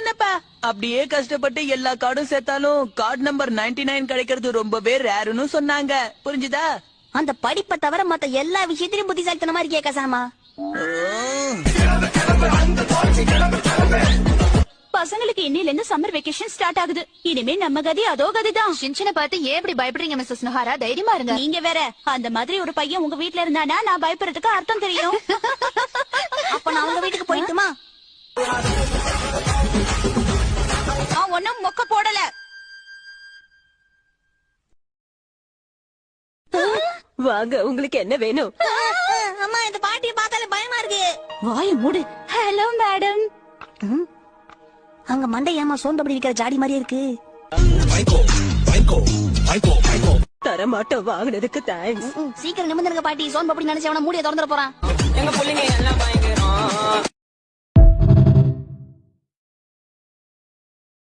என்னப்பா அப்படியே கஷ்டப்பட்டு எல்லா கார்டும் சேர்த்தாலும் கார்டு நம்பர் 99 கிடைக்கிறது ரொம்பவே ரேருன்னு சொன்னாங்க. புரிஞ்சுதா? அந்த படிப்பை தவிர மத்த எல்லா விஷயத்திலும் புத்திசாலித்தனமா இருக்கியா கசாமா? பசங்களுக்கு இன்னில இருந்து சம்மர் வெக்கேஷன் ஸ்டார்ட் ஆகுது. இனிமே நம்ம கதி அதோ கதிதான். சின்ன பார்த்து ஏன் இப்படி பயப்படுறீங்க மிஸ்ஸஸ் நோஹாரா? தைரியமா இருங்க. நீங்க வேற அந்த மாதிரி ஒரு பையன் உங்க வீட்ல இருந்தானா நான் பயப்படுறதுக்கு அர்த்தம் தெரியும். அப்ப நான் அவங்க வீட்டுக்கு போயிட்டுமா? ஒன்னும் மொக்க போடல. வாங்க, உங்களுக்கு என்ன வேணும்? அம்மா, இந்த பாட்டியை பார்த்தாலே பயமா இருக்கு. வாய மூடு. Hello madam. அங்க மண்டை ஏமா சோந்தபடி இருக்கிற ஜாடி மாதிரியே இருக்கு. தரமாட்டோம், வாங்கினதுக்கு தேங்க்ஸ். சீக்கிரம் நிமிர்ந்துருங்க பாட்டி. சோன்பப்படி நினைச்சவன மூடிய திறந்துட போறான். எங்க பிள்ளைங்க எல்லாம்